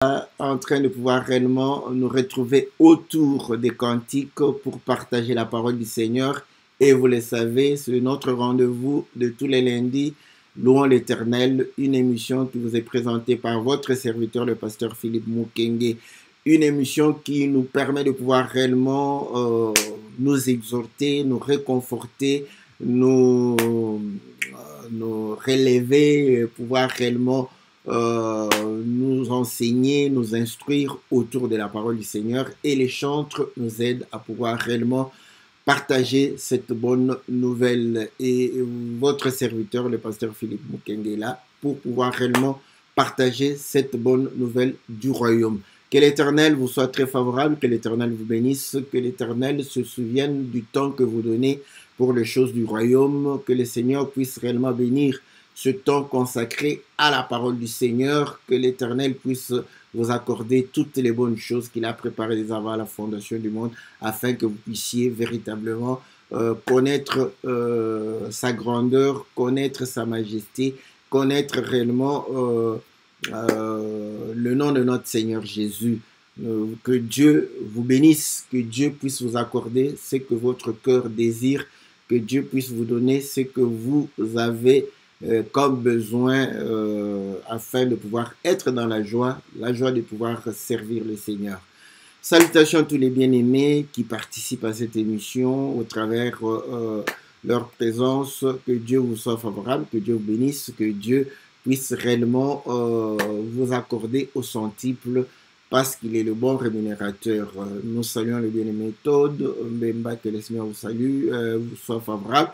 en train de pouvoir réellement nous retrouver autour des cantiques pour partager la parole du Seigneur. Et vous le savez, c'est notre rendez-vous de tous les lundis, Louons l'Éternel, une émission qui vous est présentée par votre serviteur, le pasteur Philippe Mukenge. Une émission qui nous permet de pouvoir réellement nous exhorter, nous réconforter, nous relever, pouvoir réellement nous enseigner, nous instruire autour de la parole du Seigneur. Et les chantres nous aident à pouvoir réellement partager cette bonne nouvelle. Et votre serviteur, le pasteur Philippe Mukenge, est là pour pouvoir réellement partager cette bonne nouvelle du royaume. Que l'Éternel vous soit très favorable, que l'Éternel vous bénisse, que l'Éternel se souvienne du temps que vous donnez pour les choses du royaume, que le Seigneur puisse réellement bénir ce temps consacré à la parole du Seigneur, que l'Éternel puisse vous accorder toutes les bonnes choses qu'il a préparées dès avant la fondation du monde, afin que vous puissiez véritablement connaître sa grandeur, connaître sa majesté, connaître réellement le nom de notre Seigneur Jésus. Que Dieu vous bénisse, que Dieu puisse vous accorder ce que votre cœur désire, que Dieu puisse vous donner ce que vous avez comme besoin afin de pouvoir être dans la joie de pouvoir servir le Seigneur. Salutations à tous les bien-aimés qui participent à cette émission au travers leur présence. Que Dieu vous soit favorable, que Dieu vous bénisse, que Dieu puisse réellement vous accorder au centuple parce qu'il est le bon rémunérateur. Nous saluons le bien-aimé Todd Mbemba, que le Seigneur vous salue, vous soit favorable.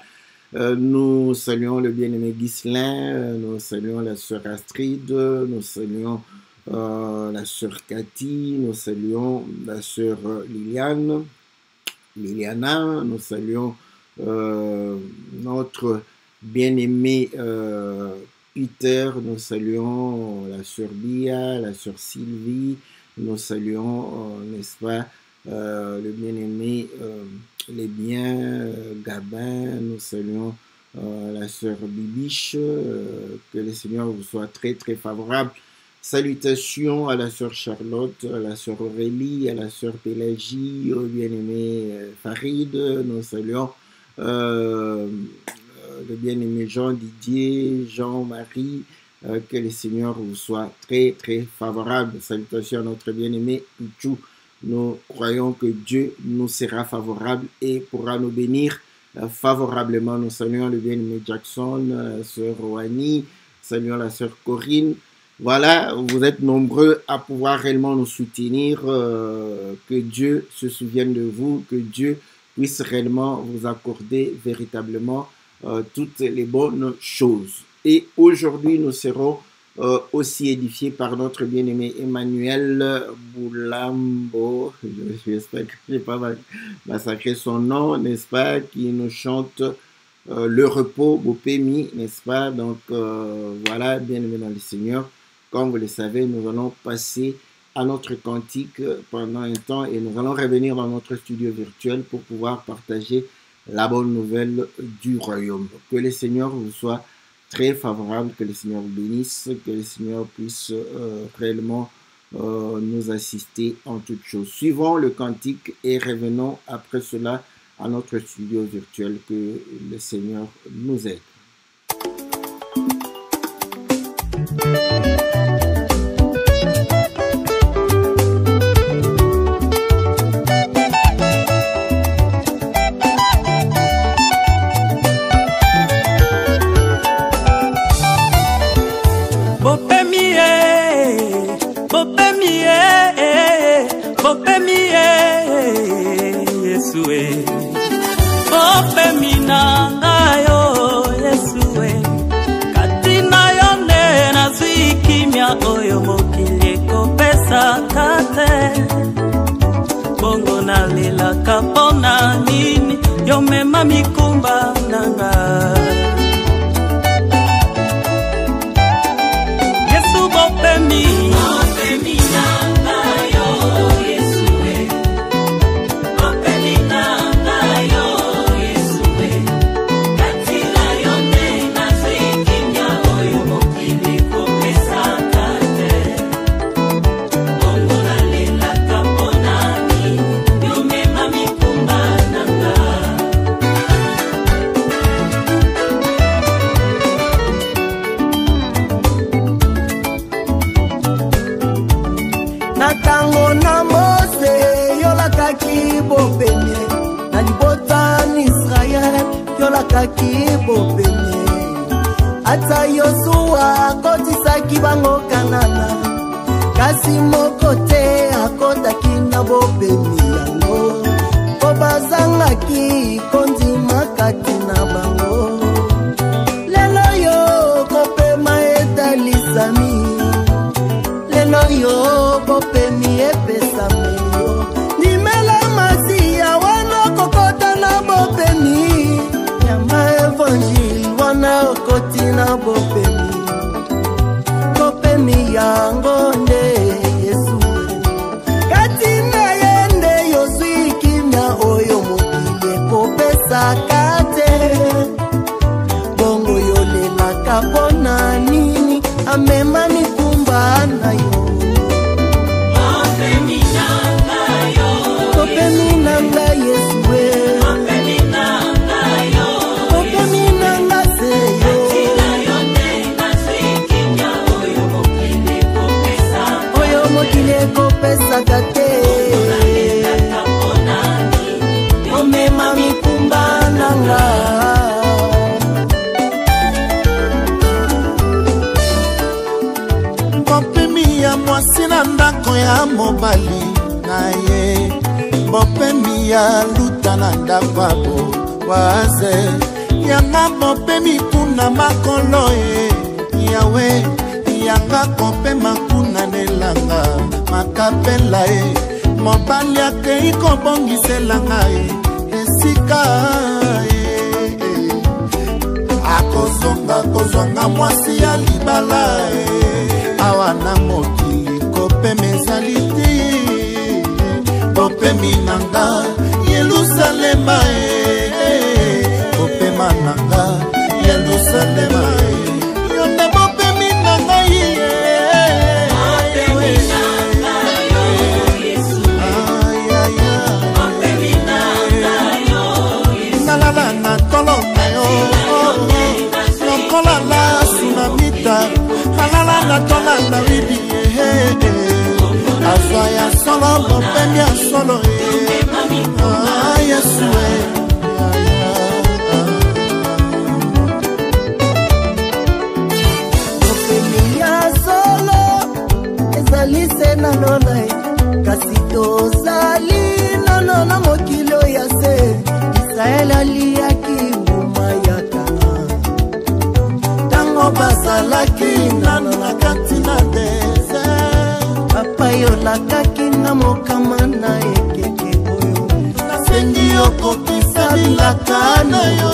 Nous saluons le bien-aimé Ghislain, nous saluons la sœur Astrid, nous saluons la sœur Cathy, nous saluons la sœur Liliana, nous saluons notre bien-aimé Peter, nous saluons la sœur Bia, la sœur Sylvie, nous saluons, n'est-ce pas, le bien-aimé les biens, Gabin, nous saluons la sœur Bibiche, que le Seigneur vous soit très très favorable. Salutations à la sœur Charlotte, à la sœur Aurélie, à la sœur Pélagie, au bien-aimé Farid, nous saluons le bien-aimé Jean Didier, Jean-Marie, que le Seigneur vous soit très très favorable. Salutations à notre bien-aimé Pichou. Nous croyons que Dieu nous sera favorable et pourra nous bénir favorablement. Nous saluons le bien-aimé Jackson, la sœur Roani, saluons la sœur Corinne. Voilà, vous êtes nombreux à pouvoir réellement nous soutenir. Que Dieu se souvienne de vous, que Dieu puisse réellement vous accorder véritablement toutes les bonnes choses. Et aujourd'hui, nous serons aussi édifié par notre bien-aimé Emmanuel Boulambo, j'espère que je n'ai pas massacré son nom, n'est-ce pas, qui nous chante le repos Bopemi, n'est-ce pas. Donc voilà, bien-aimé dans le Seigneur, comme vous le savez, nous allons passer à notre cantique pendant un temps et nous allons revenir dans notre studio virtuel pour pouvoir partager la bonne nouvelle du royaume. Que le Seigneur vous soit très favorable, que le Seigneur vous bénisse, que le Seigneur puisse réellement nous assister en toutes choses. Suivons le cantique et revenons après cela à notre studio virtuel. Que le Seigneur nous aide. Oyo mokili kopesa kate bongo na lela kapona nini yo mema mikumba nanga Yesu bopemi nanga yo Yesu bopemi nanga yo Yesu kati na yo ne nazikimya oyo mokili kopesa na tango na Mose yolakaki bopene na libota na Israel yolakaki bopene ata Yosua kotisaki bango Kanana kasi moko te akotaki na bopene yango po bazangaki kondima kati na bango lelo yo kopema etalisami lelo yo kopemi epesami yo nimela masiya wana kokota na bopemi yama evangile wana okoti na bopemi kopemi yango nde Yesu kati na yende yozwi kimya oyo mokili kopesaka te bongo yolelaka mpona nini amema mikumba na yo kopemi nanga Yesu kopemi nanga seyo oyo mokili ekopesaka te omema mikumba nanga bopemi ya mwasi na ndako ya mobali na ye bopemi ya luta na ndako abo waze yanga bopemi kuna makolo ye yawe yanga kopema kuna nelanga makapela ye mobali akei kobongiselanga ye esika ye kozonga mwasi ya libala ye awa na mokili kopema ezali te bopemi nanga Yerusalema kopema nanga Yerusalema yonde bopemi nanga nalala na tolo na yo lokola la sunamita alala na tola na widi azwa ya solo bopemi ya solo Yesu bopemi ya solo ezali se na lona kasi tozali nono na mokili ya se Israel aliaki nguma ya Kana tango bazalaki nano na kati na desert papa yolakaki na mokama na ekeke oyo nasengi okokisa bilaka na yo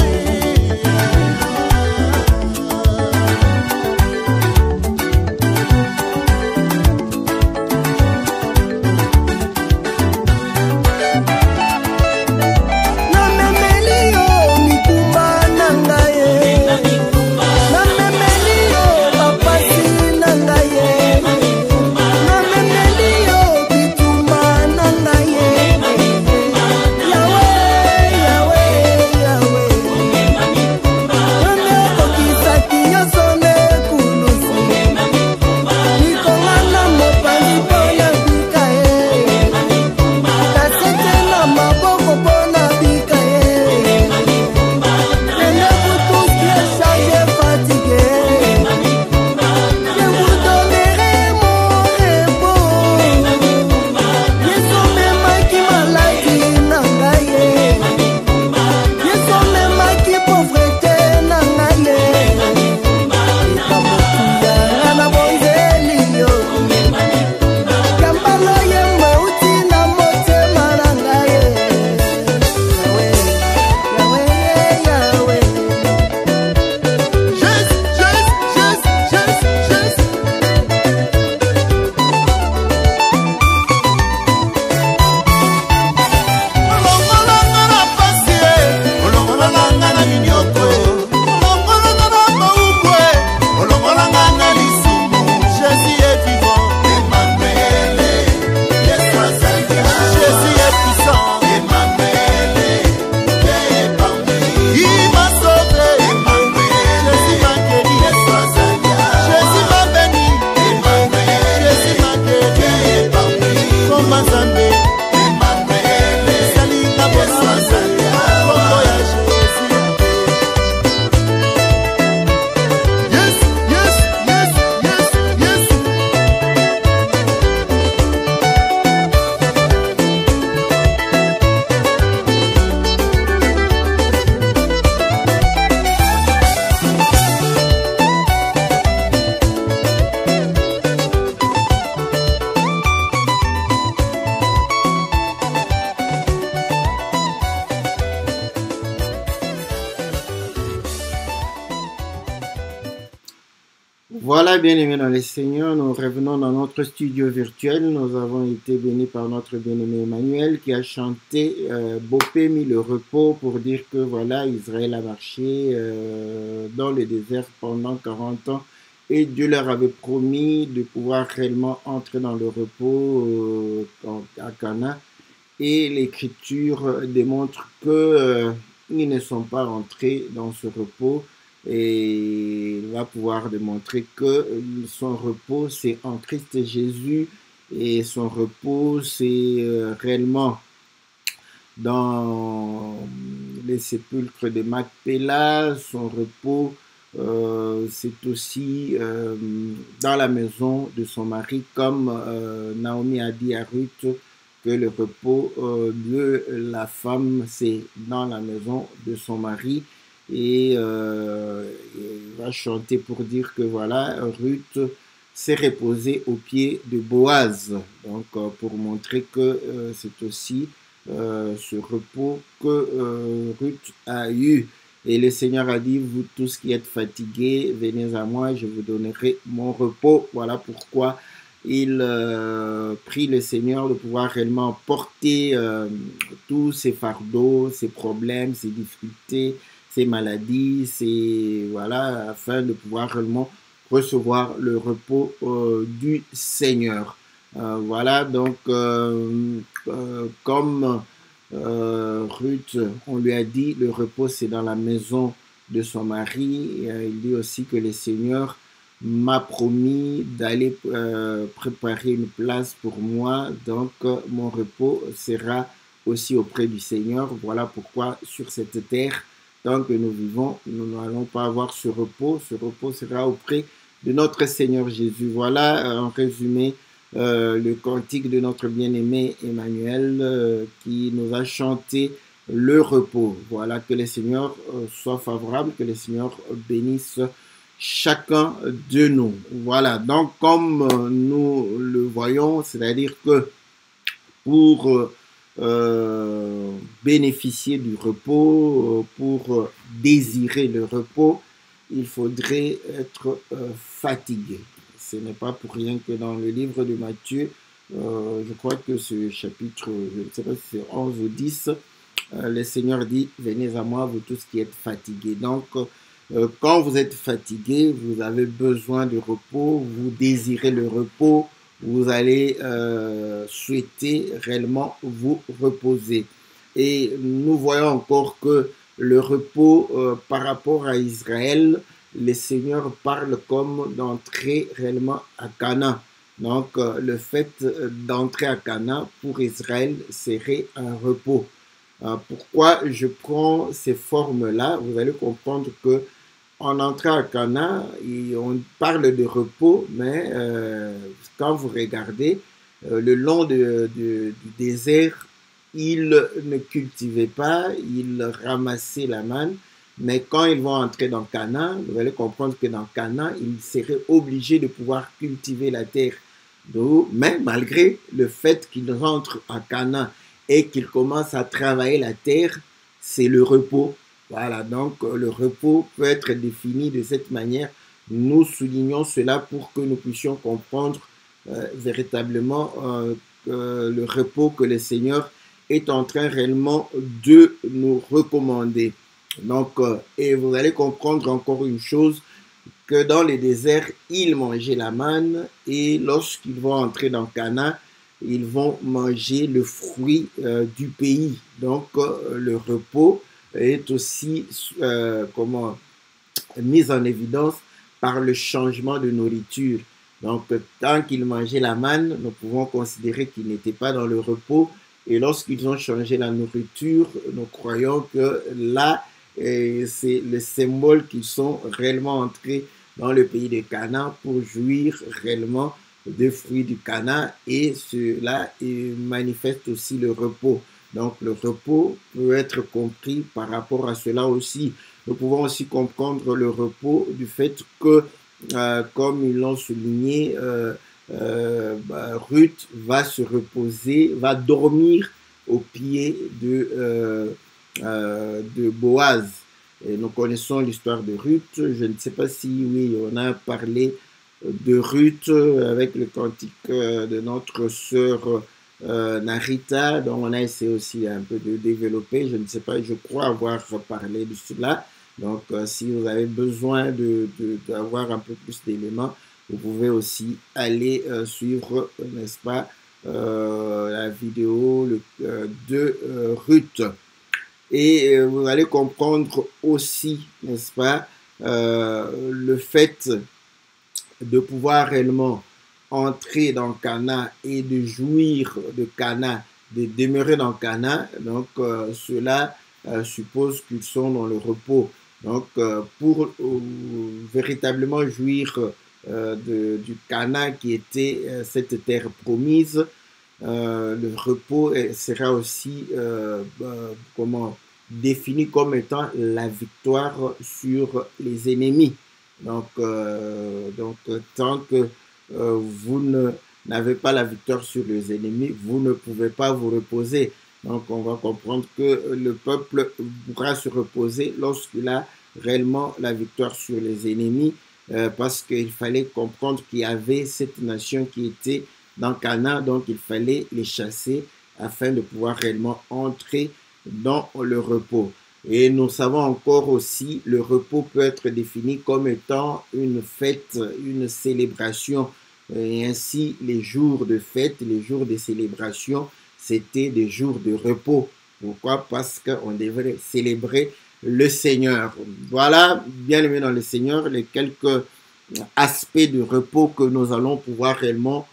Voilà, bien aimés dans les Seigneurs, nous revenons dans notre studio virtuel. Nous avons été bénis par notre bien-aimé Emmanuel qui a chanté Bopé mis le repos pour dire que voilà, Israël a marché dans le désert pendant 40 ans et Dieu leur avait promis de pouvoir réellement entrer dans le repos à Canaan. Et l'Écriture démontre que ils ne sont pas entrés dans ce repos. Et il va pouvoir démontrer que son repos, c'est en Christ Jésus. Et son repos, c'est réellement dans les sépulcres de Macpéla. Son repos, c'est aussi dans la maison de son mari, comme Naomi a dit à Ruth, que le repos de la femme, c'est dans la maison de son mari. Et il va chanter pour dire que voilà, Ruth s'est reposée aux pieds de Boaz. Donc, pour montrer que c'est aussi ce repos que Ruth a eu. Et le Seigneur a dit, vous tous qui êtes fatigués, venez à moi, je vous donnerai mon repos. Voilà pourquoi il prie le Seigneur de pouvoir réellement porter tous ses fardeaux, ses problèmes, ses difficultés, ses maladies, voilà, afin de pouvoir réellement recevoir le repos du Seigneur. Voilà, donc comme Ruth, on lui a dit, le repos c'est dans la maison de son mari. Il dit aussi que le Seigneur m'a promis d'aller préparer une place pour moi, donc mon repos sera aussi auprès du Seigneur. Voilà pourquoi sur cette terre, tant que nous vivons, nous n'allons pas avoir ce repos sera auprès de notre Seigneur Jésus. Voilà en résumé le cantique de notre bien-aimé Emmanuel qui nous a chanté le repos. Voilà, que le Seigneur soit favorable, que le Seigneur bénisse chacun de nous. Voilà, donc comme nous le voyons, c'est-à-dire que pour bénéficier du repos, pour désirer le repos, il faudrait être fatigué. Ce n'est pas pour rien que dans le livre de Matthieu, je crois que ce chapitre, je ne sais pas si c'est 11 ou 10, le Seigneur dit, venez à moi, vous tous qui êtes fatigués. Donc, quand vous êtes fatigué, vous avez besoin de repos, vous désirez le repos, vous allez souhaiter réellement vous reposer. Et nous voyons encore que le repos par rapport à Israël, le Seigneur parle comme d'entrer réellement à Canaan. Donc le fait d'entrer à Canaan pour Israël serait un repos. Pourquoi je prends ces formes-là? Vous allez comprendre que en entrant à Canaan, on parle de repos, mais quand vous regardez, le long du désert, ils ne cultivaient pas, ils ramassaient la manne, mais quand ils vont entrer dans Canaan, vous allez comprendre que dans Canaan, ils seraient obligés de pouvoir cultiver la terre. Donc, mais malgré le fait qu'ils rentrent à Canaan et qu'ils commencent à travailler la terre, c'est le repos. Voilà, donc le repos peut être défini de cette manière. Nous soulignons cela pour que nous puissions comprendre véritablement le repos que le Seigneur est en train réellement de nous recommander. Donc, et vous allez comprendre encore une chose, que dans les déserts, ils mangeaient la manne et lorsqu'ils vont entrer dans Canaan, ils vont manger le fruit du pays. Donc, le repos est aussi mis en évidence par le changement de nourriture. Donc, tant qu'ils mangeaient la manne, nous pouvons considérer qu'ils n'étaient pas dans le repos. Et lorsqu'ils ont changé la nourriture, nous croyons que là, c'est le symbole qu'ils sont réellement entrés dans le pays de Canaan pour jouir réellement des fruits du Canaan. Et cela manifeste aussi le repos. Donc, le repos peut être compris par rapport à cela aussi. Nous pouvons aussi comprendre le repos du fait que, comme ils l'ont souligné, Ruth va se reposer, va dormir au pied de Boaz. Et nous connaissons l'histoire de Ruth. Je ne sais pas si, oui, on a parlé de Ruth avec le cantique de notre sœur Narita, dont on a essayé aussi un peu de développer. Je ne sais pas, je crois avoir parlé de cela. Donc, si vous avez besoin d'avoir un peu plus d'éléments, vous pouvez aussi aller suivre, n'est-ce pas, la vidéo de Ruth. Et vous allez comprendre aussi, n'est-ce pas, le fait de pouvoir réellement entrer dans Cana et de jouir de Cana, de demeurer dans Cana. Donc, cela suppose qu'ils sont dans le repos. Donc, pour véritablement jouir du Cana qui était cette terre promise, le repos sera aussi défini comme étant la victoire sur les ennemis. Donc tant que vous n'avez pas la victoire sur les ennemis, vous ne pouvez pas vous reposer. Donc on va comprendre que le peuple pourra se reposer lorsqu'il a réellement la victoire sur les ennemis, parce qu'il fallait comprendre qu'il y avait cette nation qui était dans Canaan, donc il fallait les chasser afin de pouvoir réellement entrer dans le repos. Et nous savons encore aussi, le repos peut être défini comme étant une fête, une célébration. Et ainsi, les jours de fête, les jours de célébration, c'était des jours de repos. Pourquoi? Parce qu'on devrait célébrer le Seigneur. Voilà, bien aimé dans le Seigneur, les quelques aspects de repos que nous allons pouvoir réellement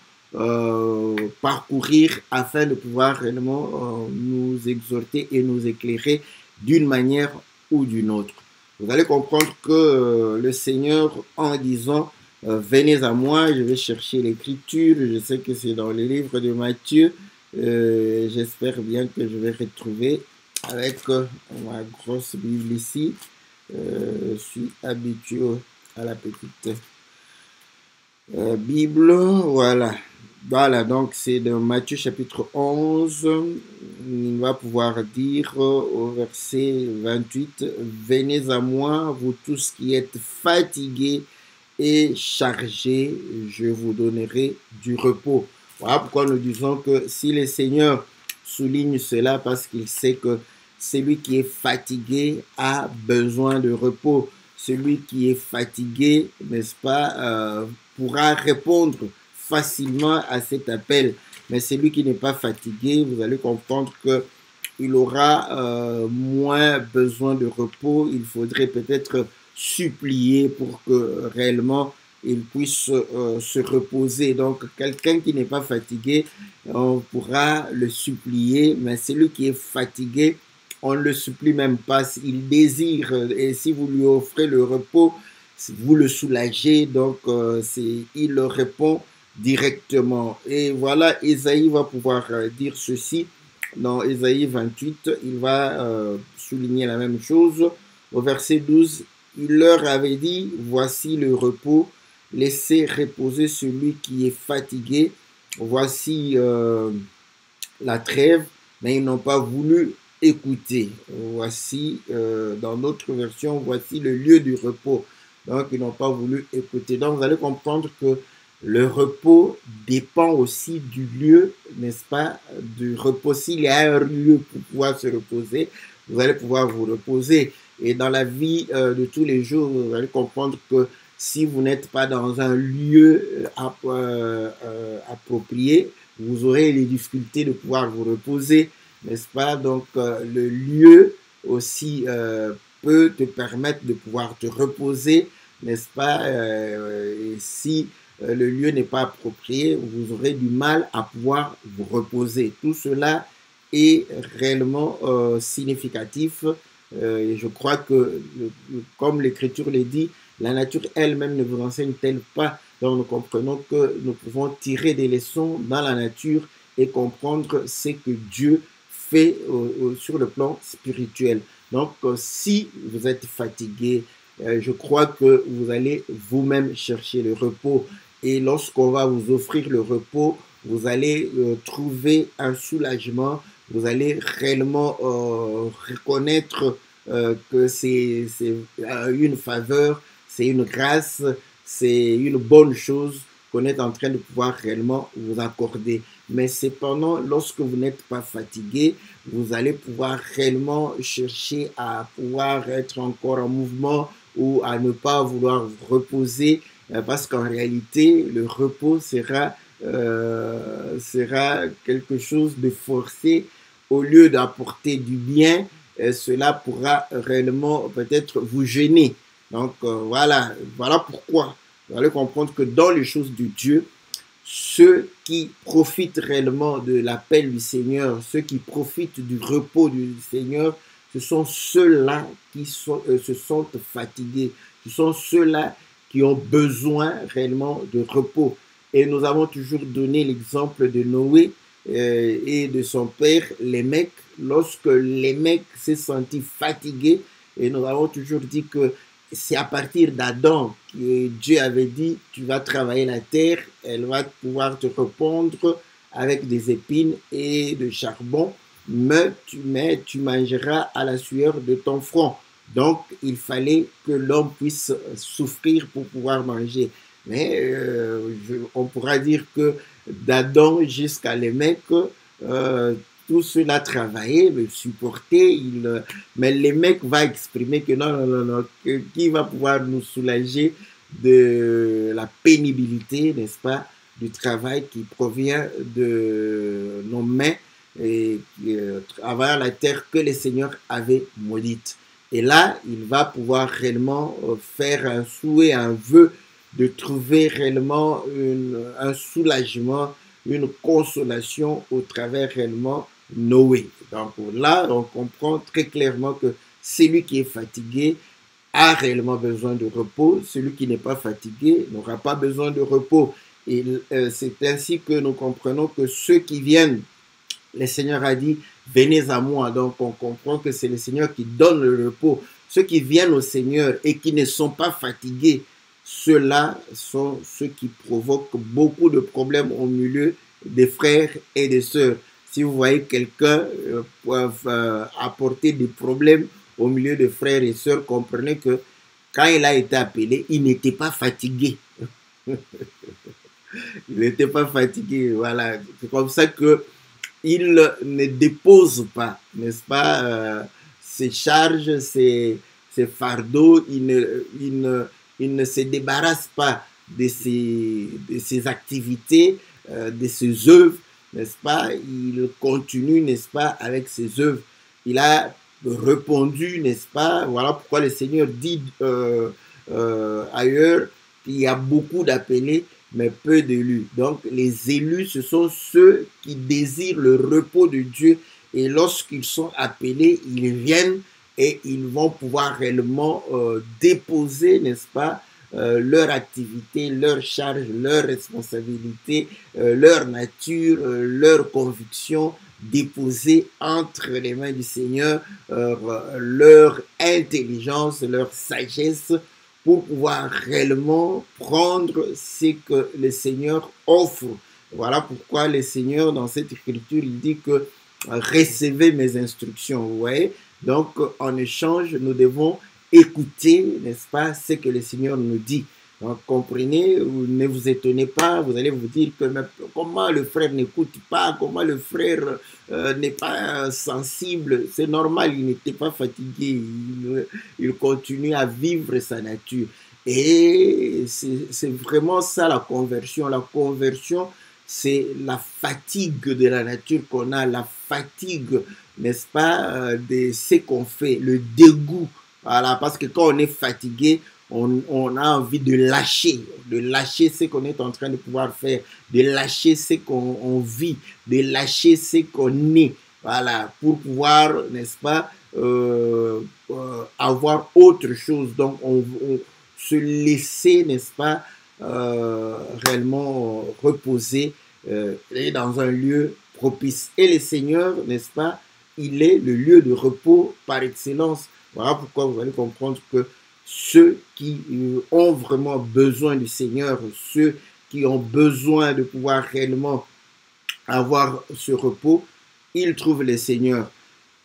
parcourir afin de pouvoir réellement nous exhorter et nous éclairer d'une manière ou d'une autre. Vous allez comprendre que le Seigneur, en disant venez à moi, je vais chercher l'écriture, je sais que c'est dans le livre de Matthieu, j'espère bien que je vais retrouver avec ma grosse Bible ici. Je suis habitué à la petite Bible, voilà. Voilà, donc c'est dans Matthieu chapitre 11, il va pouvoir dire au verset 28, « Venez à moi, vous tous qui êtes fatigués et chargés, je vous donnerai du repos. » Voilà pourquoi nous disons que si le Seigneur souligne cela, parce qu'il sait que celui qui est fatigué a besoin de repos. Celui qui est fatigué, n'est-ce pas, pourra répondre facilement à cet appel. Mais celui qui n'est pas fatigué, vous allez comprendre qu'il aura moins besoin de repos. Il faudrait peut-être supplier pour que réellement il puisse se reposer. Donc, quelqu'un qui n'est pas fatigué, on pourra le supplier, mais celui qui est fatigué, on ne le supplie même pas. Il désire, et si vous lui offrez le repos, vous le soulagez, donc il le répond directement. Et voilà, Ésaïe va pouvoir dire ceci. Dans Ésaïe 28, il va souligner la même chose. Au verset 12, il leur avait dit, voici le repos, laissez reposer celui qui est fatigué. Voici la trêve, mais ils n'ont pas voulu écouter. Voici, dans notre version, voici le lieu du repos. Donc, ils n'ont pas voulu écouter. Donc, vous allez comprendre que le repos dépend aussi du lieu, n'est-ce pas, du repos. S'il y a un lieu pour pouvoir se reposer, vous allez pouvoir vous reposer. Et dans la vie de tous les jours, vous allez comprendre que si vous n'êtes pas dans un lieu approprié, vous aurez les difficultés de pouvoir vous reposer, n'est-ce pas? Donc, le lieu aussi peut te permettre de pouvoir te reposer, n'est-ce pas? Et si le lieu n'est pas approprié, vous aurez du mal à pouvoir vous reposer. Tout cela est réellement significatif. Et je crois que, comme l'Écriture le dit, la nature elle-même ne vous enseigne-t-elle pas? Donc nous comprenons que nous pouvons tirer des leçons dans la nature et comprendre ce que Dieu fait sur le plan spirituel. Donc si vous êtes fatigué, je crois que vous allez vous-même chercher le repos. Et lorsqu'on va vous offrir le repos, vous allez trouver un soulagement, vous allez réellement reconnaître que c'est une faveur, c'est une grâce, c'est une bonne chose qu'on est en train de pouvoir réellement vous accorder. Mais cependant, lorsque vous n'êtes pas fatigué, vous allez pouvoir réellement chercher à pouvoir être encore en mouvement ou à ne pas vouloir vous reposer, parce qu'en réalité, le repos sera quelque chose de forcé. Au lieu d'apporter du bien, cela pourra réellement peut-être vous gêner. Donc voilà pourquoi. Vous allez comprendre que dans les choses de Dieu, ceux qui profitent réellement de l'appel du Seigneur, ceux qui profitent du repos du Seigneur, ce sont ceux-là qui se sentent fatigués. Ce sont ceux-là qui ont besoin réellement de repos. Et nous avons toujours donné l'exemple de Noé et de son père, Lémec. Lorsque Lémec s'est senti fatigué, et nous avons toujours dit que c'est à partir d'Adam que Dieu avait dit, tu vas travailler la terre, elle va pouvoir te répondre avec des épines et de charbon, mais tu mangeras à la sueur de ton front. Donc, il fallait que l'homme puisse souffrir pour pouvoir manger. Mais on pourra dire que d'Adam jusqu'à Lémec, tout cela travaillé, le supporter, mais le mec va exprimer que non, qui va pouvoir nous soulager de la pénibilité, n'est-ce pas, du travail qui provient de nos mains et à travers la terre que le Seigneur avait maudite. Et là, il va pouvoir réellement faire un souhait, un vœu de trouver réellement un soulagement, une consolation au travers réellement Noé. Donc là, on comprend très clairement que celui qui est fatigué a réellement besoin de repos. Celui qui n'est pas fatigué n'aura pas besoin de repos. Et c'est ainsi que nous comprenons que ceux qui viennent, le Seigneur a dit, venez à moi. Donc on comprend que c'est le Seigneur qui donne le repos. Ceux qui viennent au Seigneur et qui ne sont pas fatigués, ceux-là sont ceux qui provoquent beaucoup de problèmes au milieu des frères et des sœurs. Si vous voyez quelqu'un apporter des problèmes au milieu de frères et sœurs, comprenez que quand il a été appelé, il n'était pas fatigué. Il n'était pas fatigué, voilà. C'est comme ça qu'il ne dépose pas, n'est-ce pas, ses charges, ses fardeaux, il ne se débarrasse pas de ses activités, de ses œuvres, n'est-ce pas, il continue, n'est-ce pas, avec ses œuvres. Il a répondu, n'est-ce pas, voilà pourquoi le Seigneur dit ailleurs qu'il y a beaucoup d'appelés, mais peu d'élus. Donc, les élus, ce sont ceux qui désirent le repos de Dieu, et lorsqu'ils sont appelés, ils viennent et ils vont pouvoir réellement déposer, n'est-ce pas, leur activité, leur charge, leur responsabilité, leur nature, leur conviction, déposer entre les mains du Seigneur leur intelligence, leur sagesse pour pouvoir réellement prendre ce que le Seigneur offre. Voilà pourquoi le Seigneur, dans cette écriture, il dit que recevez mes instructions. Vous voyez? Donc, en échange, nous devons écouter, n'est-ce pas, ce que le Seigneur nous dit. Donc, comprenez, ne vous étonnez pas, vous allez vous dire que mais comment le frère n'écoute pas, comment le frère n'est pas sensible. C'est normal, il n'était pas fatigué, il continue à vivre sa nature. Et c'est vraiment ça la conversion. La conversion, c'est la fatigue de la nature qu'on a, la fatigue, n'est-ce pas, de ce qu'on fait, le dégoût. Voilà, parce que quand on est fatigué, on a envie de lâcher ce qu'on est en train de pouvoir faire, de lâcher ce qu'on vit, de lâcher ce qu'on est, voilà, pour pouvoir, n'est-ce pas, avoir autre chose. Donc, on se laisser, n'est-ce pas, réellement reposer et dans un lieu propice. Et le Seigneur, n'est-ce pas, il est le lieu de repos par excellence. Voilà pourquoi vous allez comprendre que ceux qui ont vraiment besoin du Seigneur, ceux qui ont besoin de pouvoir réellement avoir ce repos, ils trouvent le Seigneur.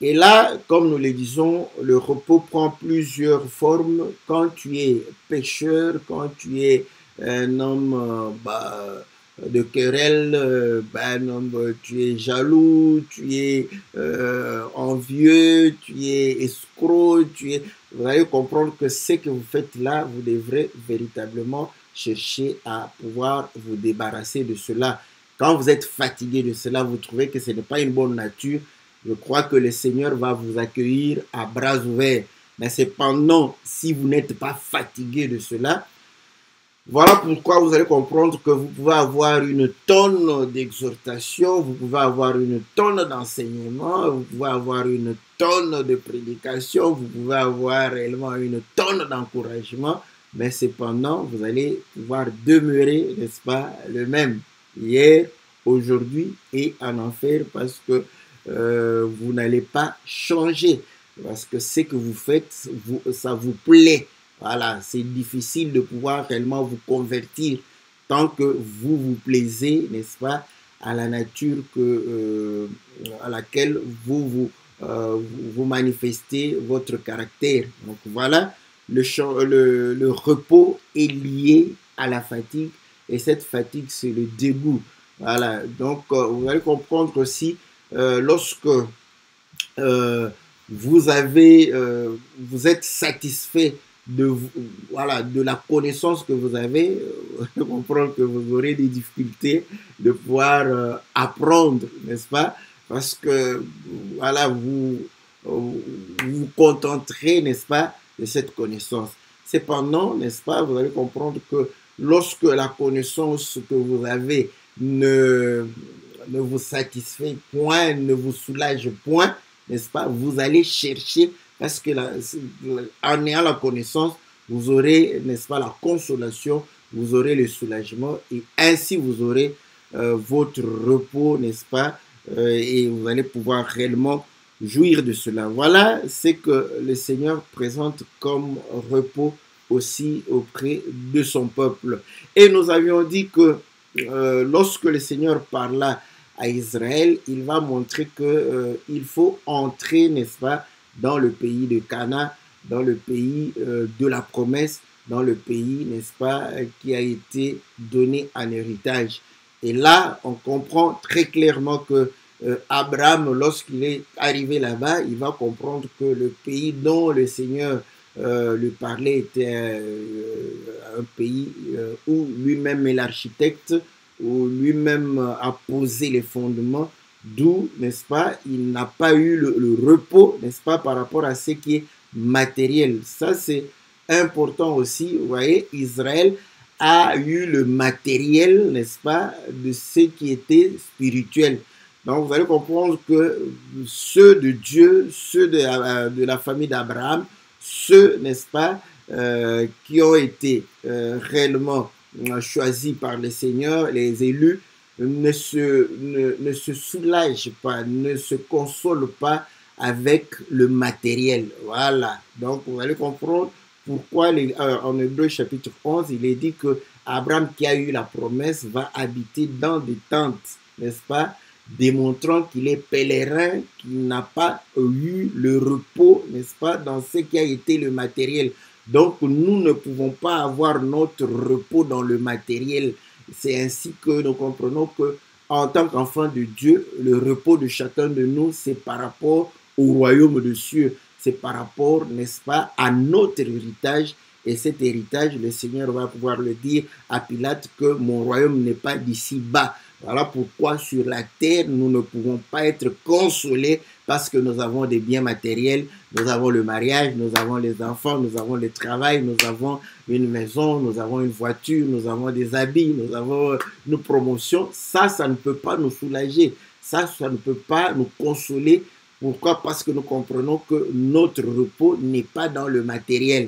Et là, comme nous le disons, le repos prend plusieurs formes. Quand tu es pécheur, quand tu es un homme de querelle, tu es jaloux, tu es envieux, tu es escroc, vous allez comprendre que ce que vous faites là, vous devrez véritablement chercher à pouvoir vous débarrasser de cela. Quand vous êtes fatigué de cela, vous trouvez que ce n'est pas une bonne nature, je crois que le Seigneur va vous accueillir à bras ouverts. Mais cependant, si vous n'êtes pas fatigué de cela, voilà pourquoi vous allez comprendre que vous pouvez avoir une tonne d'exhortation, vous pouvez avoir une tonne d'enseignement, vous pouvez avoir une tonne de prédication, vous pouvez avoir réellement une tonne d'encouragement, mais cependant, vous allez pouvoir demeurer, n'est-ce pas, le même hier, aujourd'hui et en enfer, parce que vous n'allez pas changer, parce que ce que vous faites, ça vous plaît. Voilà, c'est difficile de pouvoir réellement vous convertir tant que vous vous plaisez, n'est-ce pas, à la nature à laquelle vous manifestez votre caractère. Donc voilà, le repos est lié à la fatigue et cette fatigue, c'est le dégoût. Voilà, donc vous allez comprendre aussi lorsque vous êtes satisfait de la connaissance que vous avez, je comprends que vous aurez des difficultés de pouvoir apprendre, n'est-ce pas? Parce que voilà, vous vous contenterez, n'est-ce pas, de cette connaissance. Cependant, n'est-ce pas, vous allez comprendre que lorsque la connaissance que vous avez ne vous satisfait point, ne vous soulage point, n'est-ce pas, vous allez chercher. Parce que en ayant la connaissance, vous aurez, n'est-ce pas, la consolation, vous aurez le soulagement et ainsi vous aurez votre repos, n'est-ce pas, et vous allez pouvoir réellement jouir de cela. Voilà ce que le Seigneur présente comme repos aussi auprès de son peuple. Et nous avions dit que lorsque le Seigneur parla à Israël, il va montrer qu'il faut entrer, n'est-ce pas, dans le pays de Canaan, dans le pays de la promesse, dans le pays, n'est-ce pas, qui a été donné en héritage. Et là, on comprend très clairement que Abraham, lorsqu'il est arrivé là-bas, il va comprendre que le pays dont le Seigneur lui parlait était un pays où lui-même est l'architecte, où lui-même a posé les fondements, d'où, n'est-ce pas, il n'a pas eu le repos, n'est-ce pas, par rapport à ce qui est matériel. Ça, c'est important aussi. Vous voyez, Israël a eu le matériel, n'est-ce pas, de ce qui était spirituel. Donc, vous allez comprendre que ceux de Dieu, ceux de la famille d'Abraham, ceux, n'est-ce pas, qui ont été réellement choisis par le Seigneur, les élus, ne se soulagent pas, ne se consolent pas avec le matériel. Voilà. Donc, vous allez comprendre pourquoi en Hébreux chapitre 11, il est dit que Abraham qui a eu la promesse va habiter dans des tentes, n'est-ce pas, démontrant qu'il est pèlerin, qu'il n'a pas eu le repos, n'est-ce pas, dans ce qui a été le matériel. Donc, nous ne pouvons pas avoir notre repos dans le matériel. C'est ainsi que nous comprenons que, en tant qu'enfant de Dieu, le repos de chacun de nous, c'est par rapport au royaume des cieux. C'est par rapport, n'est-ce pas, à notre héritage. Et cet héritage, le Seigneur va pouvoir le dire à Pilate que mon royaume n'est pas d'ici bas. Voilà pourquoi sur la terre, nous ne pouvons pas être consolés parce que nous avons des biens matériels, nous avons le mariage, nous avons les enfants, nous avons le travail, nous avons une maison, nous avons une voiture, nous avons des habits, nous avons une promotion. Ça ne peut pas nous soulager. Ça ne peut pas nous consoler. Pourquoi? Parce que nous comprenons que notre repos n'est pas dans le matériel.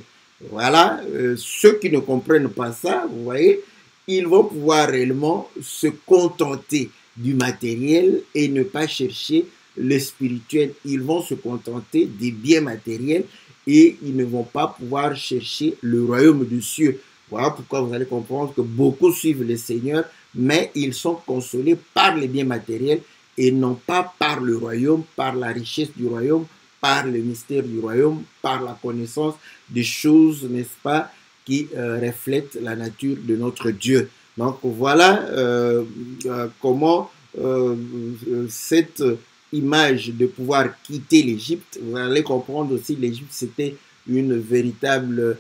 Voilà, ceux qui ne comprennent pas ça, vous voyez, ils vont pouvoir réellement se contenter du matériel et ne pas chercher le spirituel. Ils vont se contenter des biens matériels et ils ne vont pas pouvoir chercher le royaume des cieux. Voilà pourquoi vous allez comprendre que beaucoup suivent le Seigneur, mais ils sont consolés par les biens matériels et non pas par le royaume, par la richesse du royaume, par le mystère du royaume, par la connaissance des choses, n'est-ce pas, qui reflètent la nature de notre Dieu. Donc voilà comment cette image de pouvoir quitter l'Égypte, vous allez comprendre aussi l'Égypte c'était une véritable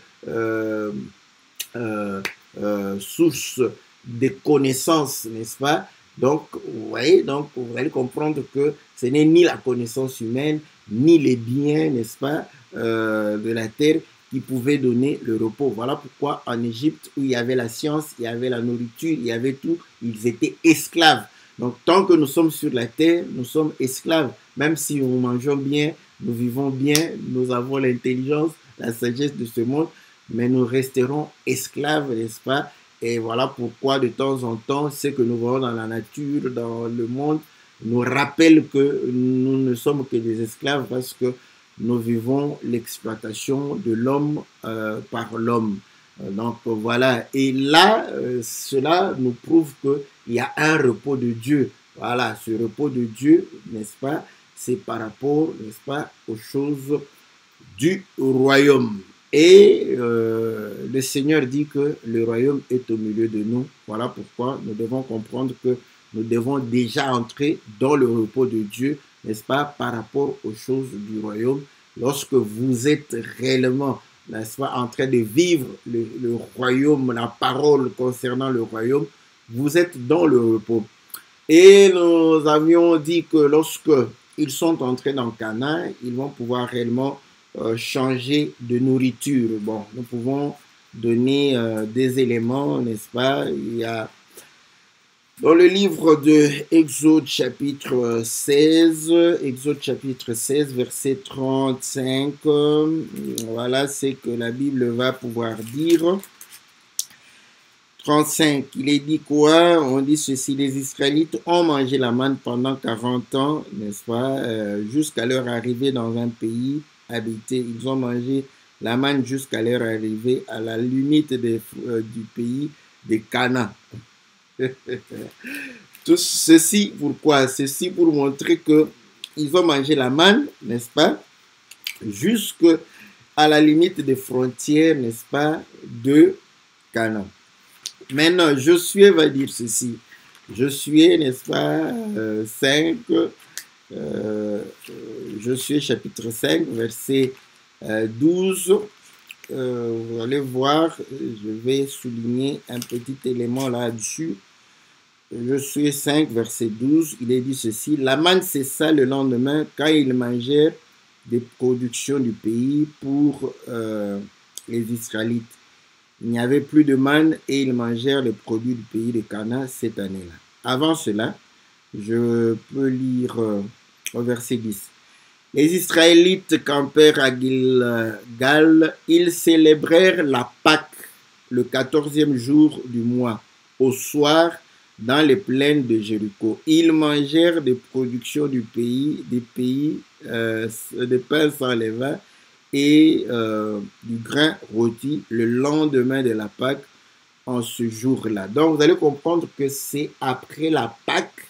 source de connaissances, n'est-ce pas? Donc, vous voyez, donc vous allez comprendre que ce n'est ni la connaissance humaine, ni les biens, n'est-ce pas, de la terre qui pouvaient donner le repos. Voilà pourquoi en Égypte, où il y avait la science, il y avait la nourriture, il y avait tout, ils étaient esclaves. Donc, tant que nous sommes sur la terre, nous sommes esclaves. Même si nous mangeons bien, nous vivons bien, nous avons l'intelligence, la sagesse de ce monde, mais nous resterons esclaves, n'est-ce pas? Et voilà pourquoi de temps en temps, ce que nous voyons dans la nature, dans le monde, nous rappelle que nous ne sommes que des esclaves parce que nous vivons l'exploitation de l'homme par l'homme. Donc voilà, et là, cela nous prouve qu'il y a un repos de Dieu. Voilà, ce repos de Dieu, n'est-ce pas, c'est par rapport, n'est-ce pas, aux choses du royaume. Et le Seigneur dit que le royaume est au milieu de nous. Voilà pourquoi nous devons comprendre que nous devons déjà entrer dans le repos de Dieu, n'est-ce pas, par rapport aux choses du royaume. Lorsque vous êtes réellement, n'est-ce pas, en train de vivre le royaume, la parole concernant le royaume, vous êtes dans le repos. Et nous avions dit que lorsque ils sont entrés dans Canaan, ils vont pouvoir réellement changer de nourriture. Bon, nous pouvons donner des éléments, n'est-ce pas? Il y a dans le livre de Exode chapitre 16, verset 35, voilà ce que la Bible va pouvoir dire. 35, il est dit quoi? On dit ceci, les Israélites ont mangé la manne pendant 40 ans, n'est-ce pas, jusqu'à leur arrivée dans un pays habité. Ils ont mangé la manne jusqu'à leur arrivée à la limite du pays de Canaan. Tout ceci, pourquoi? Ceci pour montrer que ils ont mangé la manne, n'est-ce pas, jusqu'à la limite des frontières, n'est-ce pas, de Canaan. Maintenant, Josué va dire ceci. Josué, n'est-ce pas, 5, Josué chapitre 5, verset 12. Vous allez voir, je vais souligner un petit élément là-dessus. Josué 5, verset 12, il est dit ceci. La manne cessa le lendemain quand ils mangèrent des productions du pays pour les Israélites. Il n'y avait plus de manne et ils mangèrent les produits du pays de Canaan cette année-là. Avant cela, je peux lire au verset 10. Les Israélites campèrent à Gilgal. Ils célébrèrent la Pâque le 14e jour du mois, au soir, dans les plaines de Jéricho. Ils mangèrent des productions du pays, des pains sans levain et du grain rôti le lendemain de la Pâque en ce jour-là. Donc, vous allez comprendre que c'est après la Pâque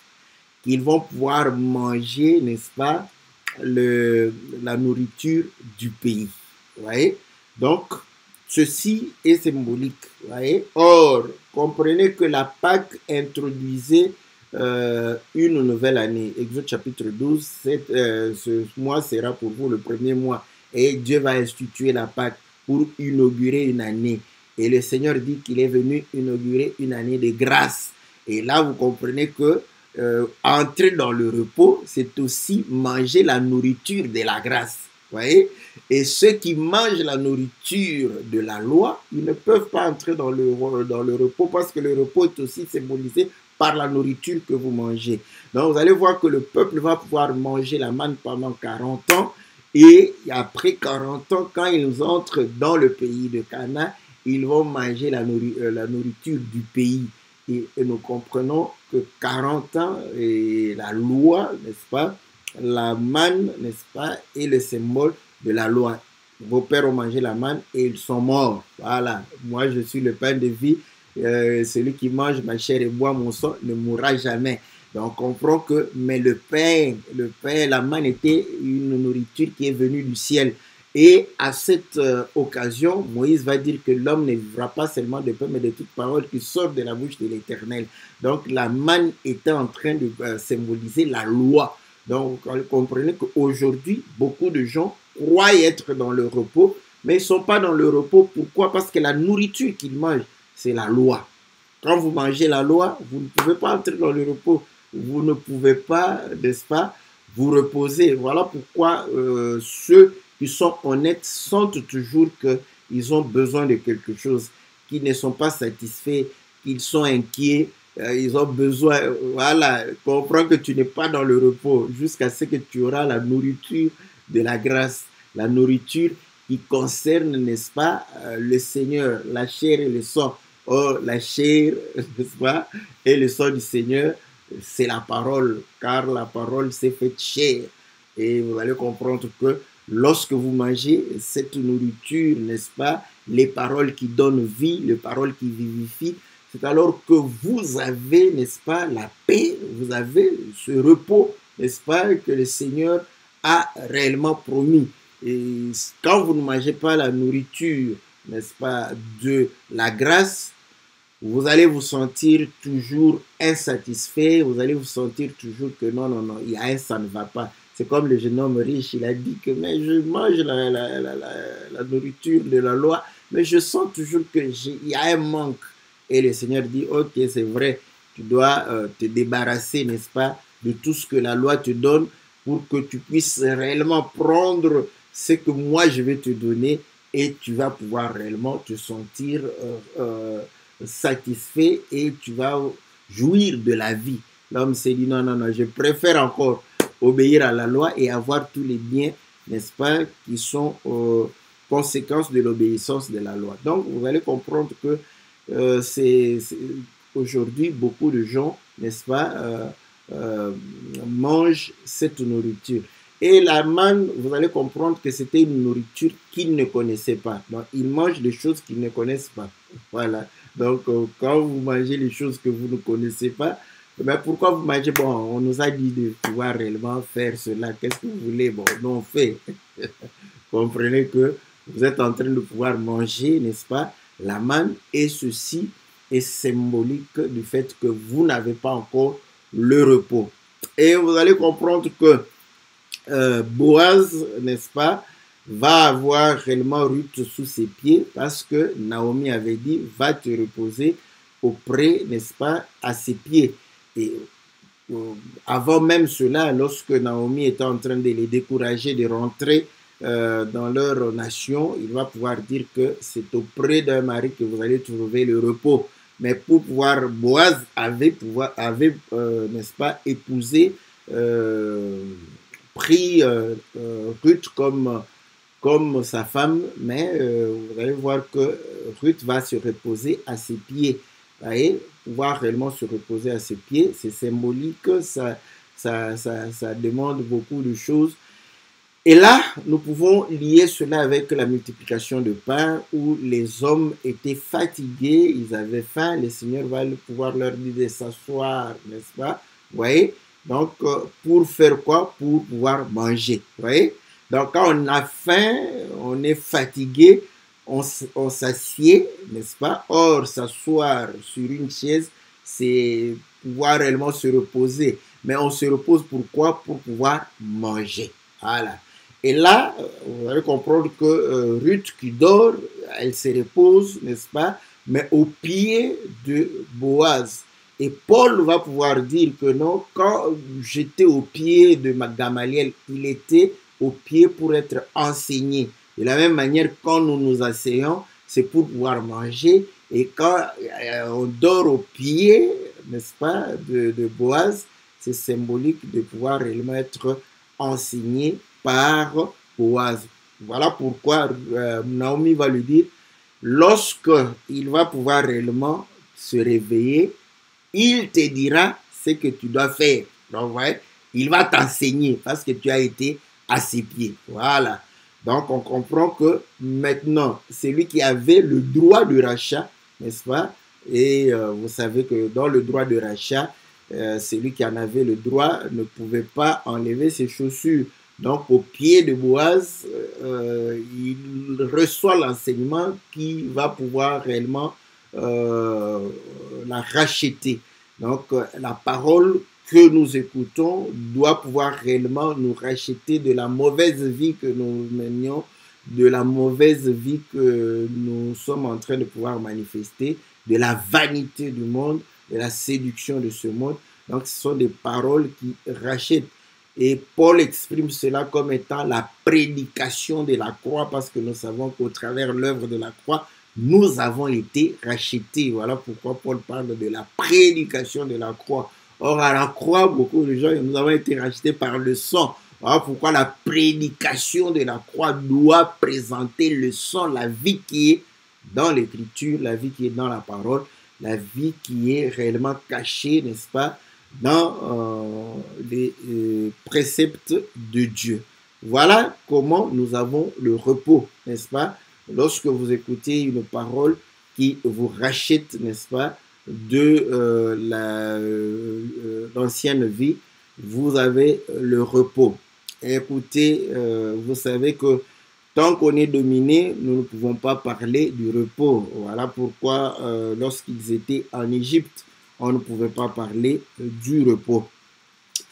qu'ils vont pouvoir manger, n'est-ce pas, la nourriture du pays. Vous voyez? Donc, ceci est symbolique. Vous voyez? Or, comprenez que la Pâque introduisait une nouvelle année. Exode chapitre 12, ce mois sera pour vous le premier mois. Et Dieu va instituer la Pâque pour inaugurer une année. Et le Seigneur dit qu'il est venu inaugurer une année de grâce. Et là, vous comprenez que entrer dans le repos, c'est aussi manger la nourriture de la grâce. Vous voyez? Et ceux qui mangent la nourriture de la loi, ils ne peuvent pas entrer dans le repos parce que le repos est aussi symbolisé par la nourriture que vous mangez. Donc, vous allez voir que le peuple va pouvoir manger la manne pendant 40 ans. Et après 40 ans, quand ils entrent dans le pays de Canaan, ils vont manger la nourriture du pays. Et nous comprenons que 40 ans, et la loi, n'est-ce pas, la manne, n'est-ce pas, est le symbole de la loi. Vos pères ont mangé la manne et ils sont morts. Voilà, moi je suis le pain de vie. Celui qui mange ma chair et boit mon sang ne mourra jamais. Donc on comprend que, mais le pain, la manne était une nourriture qui est venue du ciel. Et à cette occasion, Moïse va dire que l'homme ne vivra pas seulement de pain, mais de toute parole qui sort de la bouche de l'Éternel. Donc la manne était en train de symboliser la loi. Donc vous comprenez qu'aujourd'hui, beaucoup de gens croient être dans le repos, mais ils ne sont pas dans le repos. Pourquoi? Parce que la nourriture qu'ils mangent, c'est la loi. Quand vous mangez la loi, vous ne pouvez pas entrer dans le repos. Vous ne pouvez pas, n'est-ce pas, vous reposer. Voilà pourquoi ceux qui sont honnêtes sentent toujours qu'ils ont besoin de quelque chose, qu'ils ne sont pas satisfaits, qu'ils sont inquiets, ils ont besoin, voilà, comprends que tu n'es pas dans le repos jusqu'à ce que tu auras la nourriture de la grâce, la nourriture qui concerne, n'est-ce pas, le Seigneur, la chair et le sang. Oh, la chair, n'est-ce pas, et le sang du Seigneur, c'est la parole, car la parole s'est faite chair. Et vous allez comprendre que lorsque vous mangez cette nourriture, n'est-ce pas, les paroles qui donnent vie, les paroles qui vivifient, c'est alors que vous avez, n'est-ce pas, la paix, vous avez ce repos, n'est-ce pas, que le Seigneur a réellement promis. Et quand vous ne mangez pas la nourriture, n'est-ce pas, de la grâce, vous allez vous sentir toujours insatisfait, vous allez vous sentir toujours que non, il y a un ça ne va pas. C'est comme le jeune homme riche, il a dit que mais je mange la nourriture de la loi, mais je sens toujours qu'il y a un manque. Et le Seigneur dit, ok, c'est vrai, tu dois te débarrasser, n'est-ce pas, de tout ce que la loi te donne pour que tu puisses réellement prendre ce que moi je vais te donner et tu vas pouvoir réellement te sentir satisfait et tu vas jouir de la vie. L'homme s'est dit, non, je préfère encore obéir à la loi et avoir tous les biens, n'est-ce pas, qui sont conséquences de l'obéissance de la loi. Donc, vous allez comprendre que aujourd'hui, beaucoup de gens, n'est-ce pas, mangent cette nourriture. Et la manne, vous allez comprendre que c'était une nourriture qu'ils ne connaissaient pas. Donc, ils mangent des choses qu'ils ne connaissent pas. Voilà. Donc, quand vous mangez les choses que vous ne connaissez pas, mais pourquoi vous mangez? Bon, on nous a dit de pouvoir réellement faire cela. Qu'est-ce que vous voulez? Bon, nous on fait. Comprenez que vous êtes en train de pouvoir manger, n'est-ce pas, la manne, et ceci est symbolique du fait que vous n'avez pas encore le repos. Et vous allez comprendre que Boaz, n'est-ce pas, va avoir réellement Ruth sous ses pieds parce que Naomi avait dit, va te reposer auprès, n'est-ce pas, à ses pieds. Et avant même cela, lorsque Naomi était en train de les décourager de rentrer dans leur nation, il va pouvoir dire que c'est auprès d'un mari que vous allez trouver le repos. Mais pour pouvoir, Boaz avait n'est-ce pas, épousé, pris Ruth comme sa femme, mais vous allez voir que Ruth va se reposer à ses pieds. Vous voyez, pouvoir réellement se reposer à ses pieds, c'est symbolique, ça demande beaucoup de choses. Et là, nous pouvons lier cela avec la multiplication de pain où les hommes étaient fatigués, ils avaient faim, le Seigneur va pouvoir leur dire de s'asseoir, n'est-ce pas? Vous voyez? Donc, pour faire quoi? Pour pouvoir manger. Vous voyez? Donc, quand on a faim, on est fatigué, on s'assied, n'est-ce pas? Or, s'asseoir sur une chaise, c'est pouvoir réellement se reposer. Mais on se repose pourquoi? Pour pouvoir manger. Voilà. Et là, vous allez comprendre que Ruth qui dort, elle se repose, n'est-ce pas? Mais au pied de Boaz. Et Paul va pouvoir dire que non, quand j'étais au pied de Gamaliel, il était au pied pour être enseigné. De la même manière, quand nous nous asseyons, c'est pour pouvoir manger. Et quand on dort au pied, n'est-ce pas, de Boaz, c'est symbolique de pouvoir réellement être enseigné par Boaz. Voilà pourquoi Naomi va lui dire, lorsque il va pouvoir réellement se réveiller, il te dira ce que tu dois faire. Donc, ouais, il va t'enseigner parce que tu as été à ses pieds. Voilà. Donc, on comprend que maintenant, celui qui avait le droit de rachat, n'est-ce pas? Et vous savez que dans le droit de rachat, celui qui en avait le droit ne pouvait pas enlever ses chaussures. Donc, au pied de Boaz, il reçoit l'enseignement qui va pouvoir réellement la racheter. Donc, la parole que nous écoutons doit pouvoir réellement nous racheter de la mauvaise vie que nous menions, de la mauvaise vie que nous sommes en train de pouvoir manifester, de la vanité du monde, de la séduction de ce monde. Donc, ce sont des paroles qui rachètent. Et Paul exprime cela comme étant la prédication de la croix, parce que nous savons qu'au travers de l'œuvre de la croix, nous avons été rachetés. Voilà pourquoi Paul parle de la prédication de la croix. Or, à la croix, beaucoup de gens, nous avons été rachetés par le sang. Voilà pourquoi la prédication de la croix doit présenter le sang, la vie qui est dans l'écriture, la vie qui est dans la parole, la vie qui est réellement cachée, n'est-ce pas, dans les préceptes de Dieu. Voilà comment nous avons le repos, n'est-ce pas? Lorsque vous écoutez une parole qui vous rachète, n'est-ce pas, de l'ancienne vie, vous avez le repos. Écoutez, vous savez que tant qu'on est dominé, nous ne pouvons pas parler du repos. Voilà pourquoi lorsqu'ils étaient en Égypte, on ne pouvait pas parler du repos.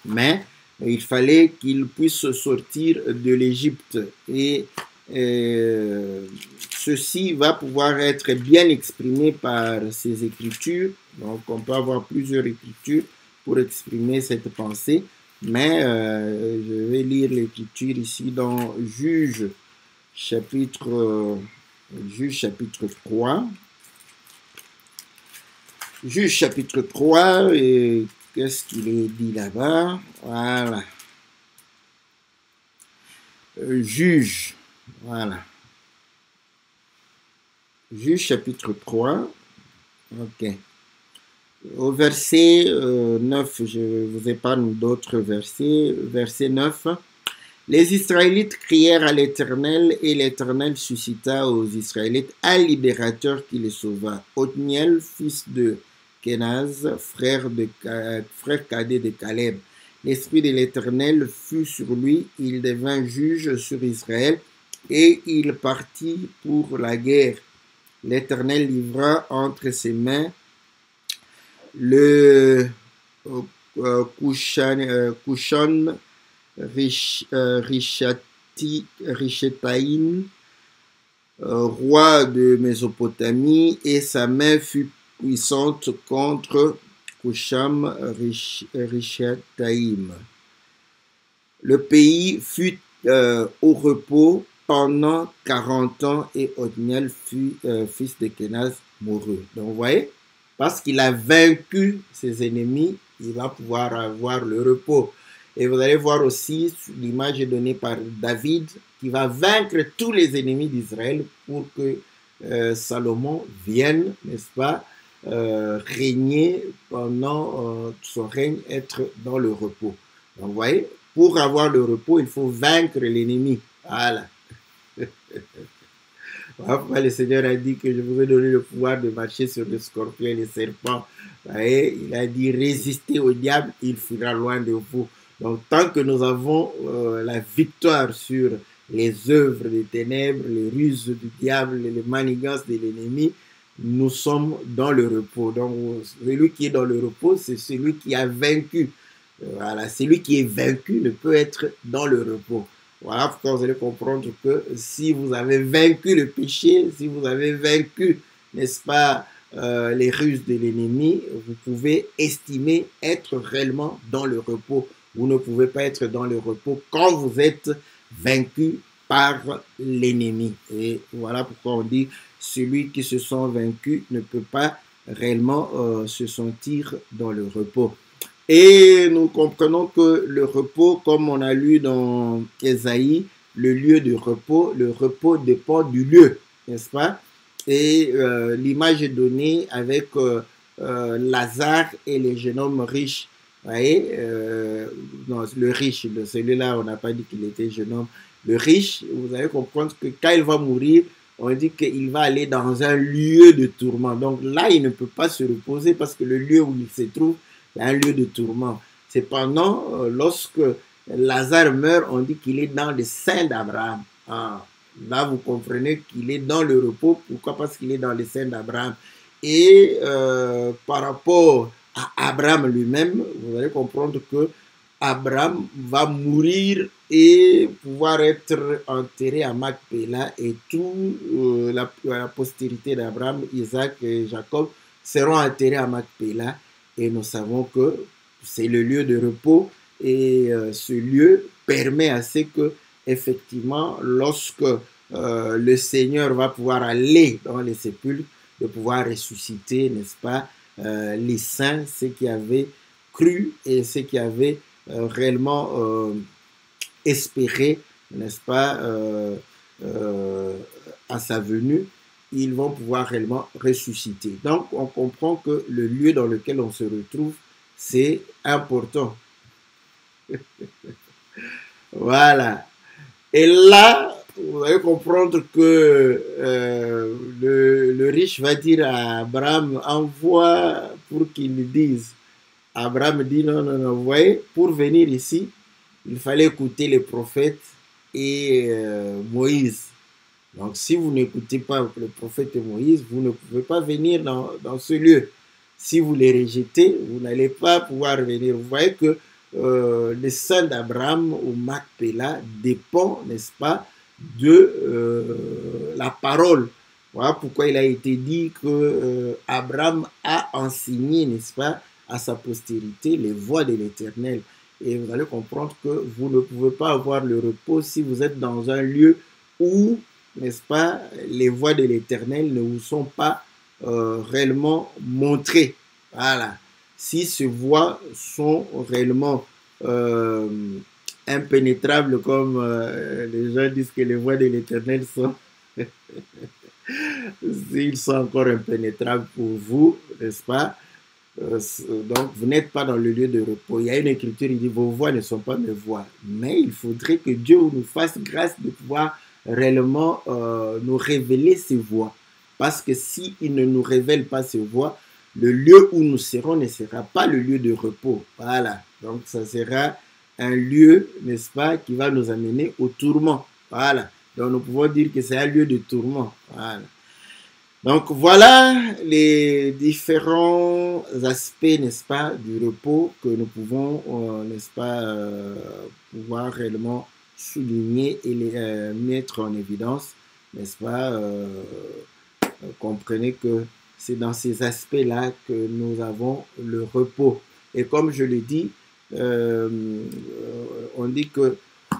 Mais il fallait qu'ils puissent sortir de l'Égypte. Et ceci va pouvoir être bien exprimé par ces écritures. Donc on peut avoir plusieurs écritures pour exprimer cette pensée. Mais je vais lire l'écriture ici dans Juge chapitre 3. Juge chapitre 3, et qu'est-ce qu'il est dit là-bas? Voilà. Juge, voilà. Juge chapitre 3, ok. Au verset 9, je vous épargne d'autres versets. Verset 9. Les Israélites crièrent à l'Éternel, et l'Éternel suscita aux Israélites un libérateur qui les sauva. Othniel, fils de Kenaz, frère cadet de Caleb. L'esprit de l'Éternel fut sur lui, il devint juge sur Israël, et il partit pour la guerre. L'Éternel livra entre ses mains le Cushan Rishetaïm, roi de Mésopotamie, et sa main fut puissante contre Cushan Rishetaïm. Le pays fut au repos pendant 40 ans, et Othniel, fils de Kenaz, mourut. Donc vous voyez, parce qu'il a vaincu ses ennemis, il va pouvoir avoir le repos. Et vous allez voir aussi l'image donnée par David, qui va vaincre tous les ennemis d'Israël pour que Salomon vienne, n'est-ce pas, régner pendant son règne, être dans le repos. Donc vous voyez, pour avoir le repos, il faut vaincre l'ennemi. Voilà. Voilà, le Seigneur a dit que je vous ai donné le pouvoir de marcher sur les scorpions et les serpents. Voyez, il a dit résistez au diable, il fuira loin de vous. Donc tant que nous avons la victoire sur les œuvres des ténèbres, les ruses du diable, les manigances de l'ennemi, nous sommes dans le repos. Donc celui qui est dans le repos, c'est celui qui a vaincu. Voilà, celui qui est vaincu ne peut être dans le repos. Voilà pourquoi vous allez comprendre que si vous avez vaincu le péché, si vous avez vaincu, n'est-ce pas, les ruses de l'ennemi, vous pouvez estimer être réellement dans le repos. Vous ne pouvez pas être dans le repos quand vous êtes vaincu par l'ennemi. Et voilà pourquoi on dit celui qui se sent vaincu ne peut pas réellement se sentir dans le repos. Et nous comprenons que le repos, comme on a lu dans Ésaïe, le lieu de repos, le repos dépend du lieu, n'est-ce pas? Et l'image est donnée avec Lazare et les jeunes hommes riches. Vous voyez, non, le riche, celui-là, on n'a pas dit qu'il était jeune homme. Le riche, vous allez comprendre que quand il va mourir, on dit qu'il va aller dans un lieu de tourment. Donc là, il ne peut pas se reposer parce que le lieu où il se trouve un lieu de tourment. Cependant, lorsque Lazare meurt, on dit qu'il est dans le sein d'Abraham. Ah, là, vous comprenez qu'il est dans le repos. Pourquoi? Parce qu'il est dans le sein d'Abraham. Et par rapport à Abraham lui-même, vous allez comprendre que Abraham va mourir et pouvoir être enterré à Macpéla, et tout la postérité d'Abraham, Isaac et Jacob seront enterrés à Macpéla, et nous savons que c'est le lieu de repos, et ce lieu permet à ce que effectivement lorsque le Seigneur va pouvoir aller dans les sépulcres, de pouvoir ressusciter, n'est-ce pas, les saints, ceux qui avaient cru et ceux qui avaient réellement espéré, n'est-ce pas, à sa venue, ils vont pouvoir réellement ressusciter. Donc, on comprend que le lieu dans lequel on se retrouve, c'est important. Voilà. Et là, vous allez comprendre que le riche va dire à Abraham, envoie pour qu'il lui dise. Abraham dit non, non, non, vous voyez, pour venir ici, il fallait écouter les prophètes et Moïse. Donc si vous n'écoutez pas le prophète et Moïse, vous ne pouvez pas venir dans ce lieu. Si vous les rejetez, vous n'allez pas pouvoir venir. Vous voyez que le sein d'Abraham au Macpéla dépend, n'est-ce pas, de la parole. Voilà pourquoi il a été dit que Abraham a enseigné, n'est-ce pas, à sa postérité les voies de l'Éternel. Et vous allez comprendre que vous ne pouvez pas avoir le repos si vous êtes dans un lieu où, n'est-ce pas, les voies de l'Éternel ne vous sont pas réellement montrées. Voilà. Si ces voies sont réellement impénétrables, comme les gens disent que les voies de l'Éternel sont, s'ils sont encore impénétrables pour vous, n'est-ce pas? Donc vous n'êtes pas dans le lieu de repos. Il y a une écriture qui dit vos voix ne sont pas mes voix, mais il faudrait que Dieu nous fasse grâce de pouvoir réellement nous révéler ses voix, parce que si il ne nous révèle pas ses voix, le lieu où nous serons ne sera pas le lieu de repos. Voilà, donc ça sera un lieu, n'est-ce pas, qui va nous amener au tourment. Voilà, donc nous pouvons dire que c'est un lieu de tourment. Voilà. Donc voilà les différents aspects, n'est-ce pas, du repos que nous pouvons, n'est-ce pas, pouvoir réellement souligner et les mettre en évidence, n'est-ce pas. Comprenez que c'est dans ces aspects-là que nous avons le repos. Et comme je l'ai dit, on dit que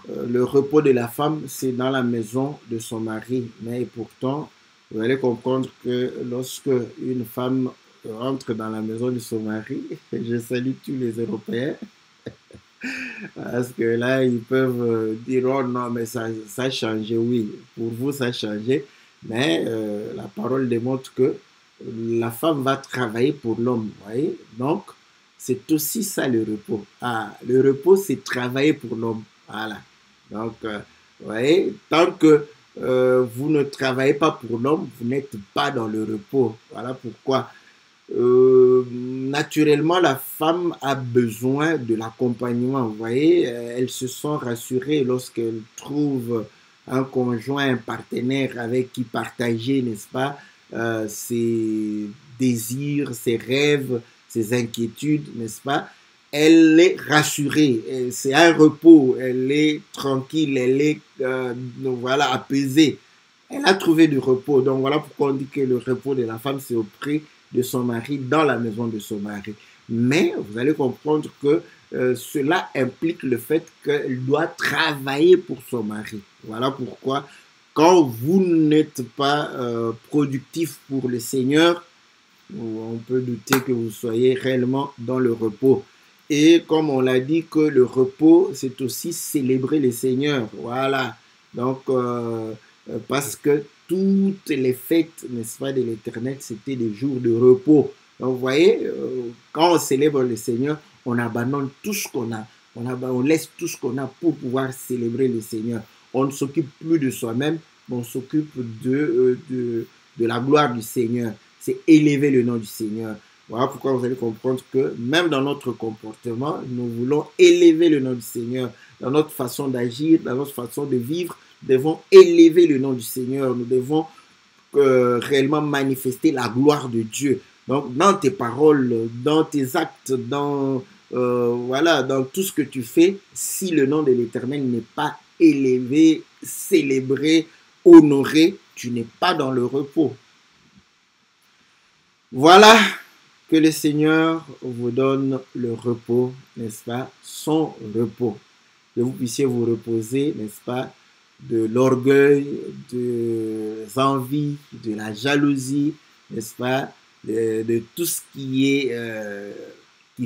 le repos de la femme, c'est dans la maison de son mari, mais pourtant, vous allez comprendre que lorsque une femme rentre dans la maison de son mari, je salue tous les Européens, parce que là, ils peuvent dire, oh non, mais ça a changé, oui, pour vous, ça a changé, mais la parole démontre que la femme va travailler pour l'homme, vous voyez, donc c'est aussi ça le repos. Ah, le repos, c'est travailler pour l'homme, voilà, donc, vous voyez, tant que vous ne travaillez pas pour l'homme, vous n'êtes pas dans le repos. Voilà pourquoi naturellement la femme a besoin de l'accompagnement. Vous voyez, elle se sent rassurée lorsqu'elle trouve un conjoint, un partenaire avec qui partager, n'est-ce pas, ses désirs, ses rêves, ses inquiétudes, n'est-ce pas. Elle est rassurée, c'est un repos, elle est tranquille, elle est voilà, apaisée. Elle a trouvé du repos. Donc voilà pourquoi on dit que le repos de la femme, c'est auprès de son mari, dans la maison de son mari. Mais vous allez comprendre que cela implique le fait qu'elle doit travailler pour son mari. Voilà pourquoi quand vous n'êtes pas productif pour le Seigneur, on peut douter que vous soyez réellement dans le repos. Et comme on l'a dit que le repos, c'est aussi célébrer le Seigneur. Voilà. Donc, parce que toutes les fêtes, n'est-ce pas, de l'Éternel, c'était des jours de repos. Donc, vous voyez, quand on célèbre le Seigneur, on abandonne tout ce qu'on a. On laisse tout ce qu'on a pour pouvoir célébrer le Seigneur. On ne s'occupe plus de soi-même, mais on s'occupe de la gloire du Seigneur. C'est élever le nom du Seigneur. Voilà pourquoi vous allez comprendre que même dans notre comportement, nous voulons élever le nom du Seigneur. Dans notre façon d'agir, dans notre façon de vivre, nous devons élever le nom du Seigneur. Nous devons réellement manifester la gloire de Dieu. Donc, dans tes paroles, dans tes actes, voilà, dans tout ce que tu fais, si le nom de l'Éternel n'est pas élevé, célébré, honoré, tu n'es pas dans le repos. Voilà, que le Seigneur vous donne le repos, n'est-ce pas, son repos. Que vous puissiez vous reposer, n'est-ce pas, de l'orgueil, des envies, de la jalousie, n'est-ce pas, de tout ce qui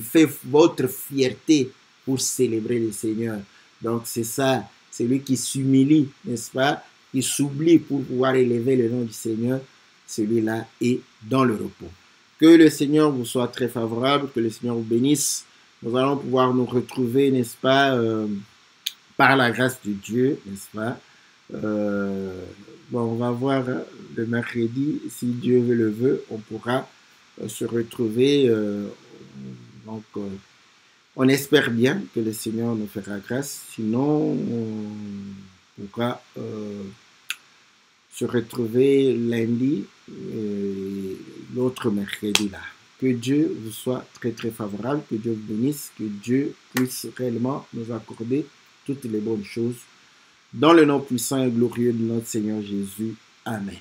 fait votre fierté pour célébrer le Seigneur. Donc c'est ça, c'est lui qui s'humilie, n'est-ce pas, qui s'oublie pour pouvoir élever le nom du Seigneur, celui-là est dans le repos. Que le Seigneur vous soit très favorable, que le Seigneur vous bénisse. Nous allons pouvoir nous retrouver, n'est-ce pas, par la grâce de Dieu, n'est-ce pas. Bon, on va voir le mercredi, si Dieu le veut, on pourra se retrouver. Donc, on espère bien que le Seigneur nous fera grâce. Sinon, on pourra se retrouver lundi et l'autre mercredi là. Que Dieu vous soit très très favorable, que Dieu vous bénisse, que Dieu puisse réellement nous accorder toutes les bonnes choses. Dans le nom puissant et glorieux de notre Seigneur Jésus. Amen.